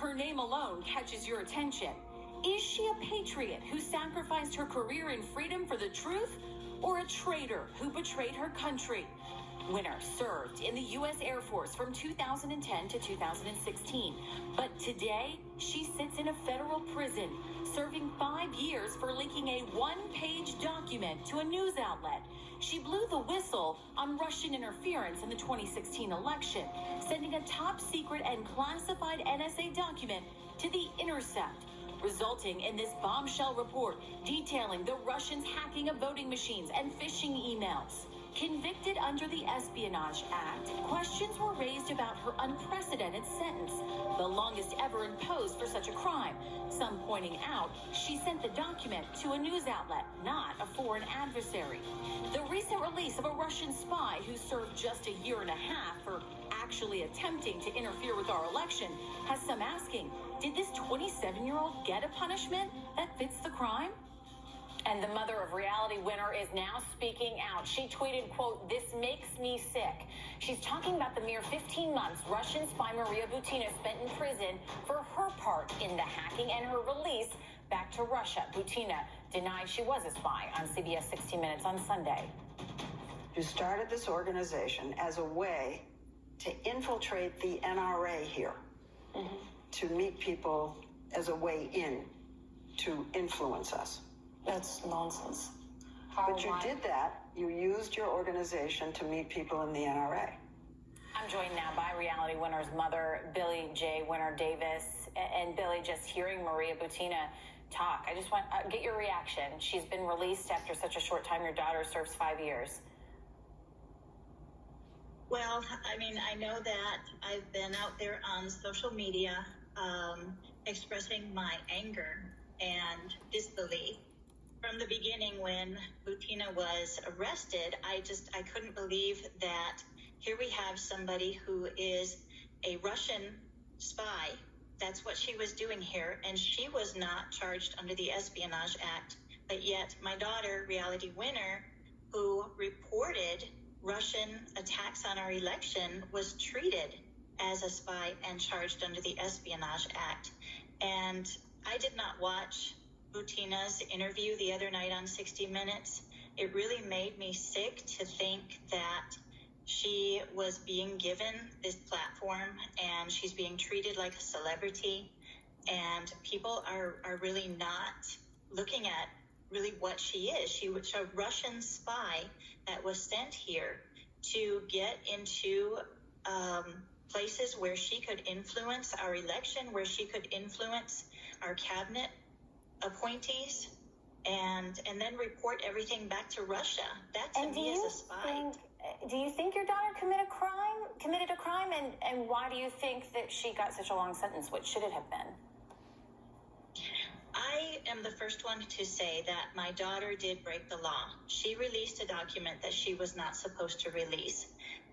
her name alone catches your attention. Is she a patriot who sacrificed her career in freedom for the truth, or a traitor who betrayed her country? Winner served in the U.S. Air Force from 2010 to 2016, but today she sits in a federal prison, serving 5 years for leaking a one-page document to a news outlet. She blew the whistle on Russian interference in the 2016 election, sending a top-secret and classified NSA document to The Intercept, resulting in this bombshell report detailing the Russians hacking of voting machines and phishing emails. Convicted under the Espionage Act, questions were raised about her unprecedented sentence, the longest ever imposed for such a crime. Some pointing out she sent the document to a news outlet, not a foreign adversary. The recent release of a Russian spy who served just a year and a half for actually attempting to interfere with our election has some asking, did this 27-year-old get a punishment that fits the crime? And the mother of Reality Winner is now speaking out. She tweeted, quote, "This makes me sick." She's talking about the mere 15 months Russian spy Maria Butina spent in prison for her part in the hacking and her release back to Russia. Butina denied she was a spy on CBS 60 Minutes on Sunday. You started this organization as a way to infiltrate the NRA here, to meet people as a way in to influence us. That's nonsense. But you did that. You used your organization to meet people in the NRA. I'm joined now by Reality Winner's mother, Billie J. Winner Davis. And Billie, just hearing Maria Butina talk, I just want to get your reaction. She's been released after such a short time. Your daughter serves 5 years. Well, I mean, I know that I've been out there on social media expressing my anger and disbelief. From the beginning, when Butina was arrested, I couldn't believe that here we have somebody who is a Russian spy. That's what she was doing here, and she was not charged under the Espionage Act. But yet my daughter, Reality Winner, who reported Russian attacks on our election, was treated as a spy and charged under the Espionage Act. And I did not watch Butina's interview the other night on 60 Minutes. It really made me sick to think that she was being given this platform and she's being treated like a celebrity, and people are really not looking at really what she is. She was a Russian spy that was sent here to get into places where she could influence our election, where she could influence our cabinet appointees, and then report everything back to Russia. That to me is a spy. Do you think your daughter committed a crime, and why do you think that she got such a long sentence? What should it have been? I am the first one to say that my daughter did break the law. She released a document that she was not supposed to release.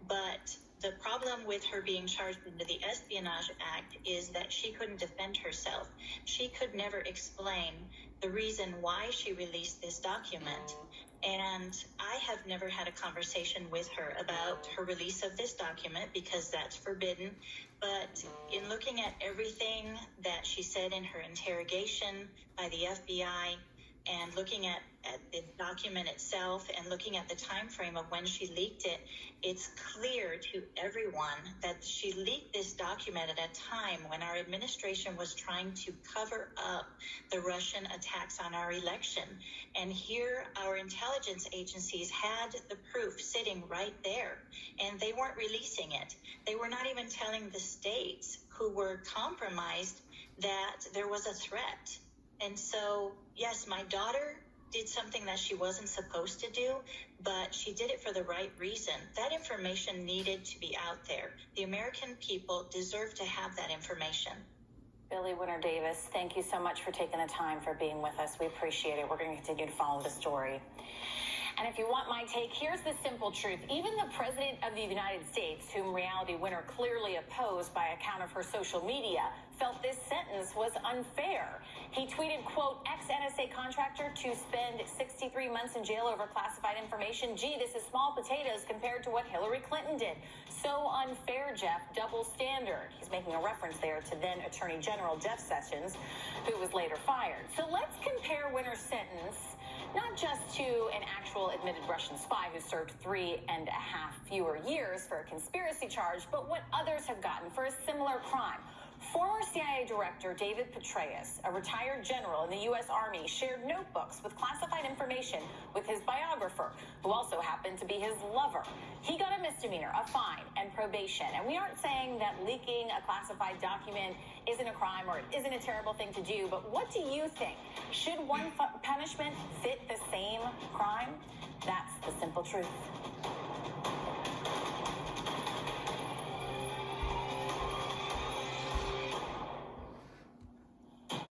But the problem with her being charged under the Espionage Act is that she couldn't defend herself. She could never explain the reason why she released this document. And I have never had a conversation with her about her release of this document because that's forbidden. But in looking at everything that she said in her interrogation by the FBI, and looking at the document itself and looking at the time frame of when she leaked it, it's clear to everyone that she leaked this document at a time when our administration was trying to cover up the Russian attacks on our election. And here our intelligence agencies had the proof sitting right there, and they weren't releasing it. They were not even telling the states who were compromised that there was a threat. And so, yes, my daughter did something that she wasn't supposed to do, but she did it for the right reason. That information needed to be out there. The American people deserve to have that information. Billie Winner Davis, thank you so much for taking the time for being with us. We appreciate it. We're going to continue to follow the story. And if you want my take, here's the simple truth. Even the President of the United States, whom Reality Winner clearly opposed by account of her social media, felt this sentence was unfair. He tweeted, quote, ex-NSA contractor to spend 63 months in jail over classified information. Gee, this is small potatoes compared to what Hillary Clinton did. So unfair, Jeff, double standard. He's making a reference there to then Attorney General Jeff Sessions, who was later fired. So let's compare Winner's sentence not just to an actual admitted Russian spy who served 3.5 fewer years for a conspiracy charge, but what others have gotten for a similar crime. Former CIA Director David Petraeus, a retired general in the U.S. Army, shared notebooks with classified information with his biographer, who also happened to be his lover. He got a misdemeanor, a fine, and probation. And we aren't saying that leaking a classified document isn't a crime or it isn't a terrible thing to do, but what do you think? Should one punishment fit the same crime? That's the simple truth.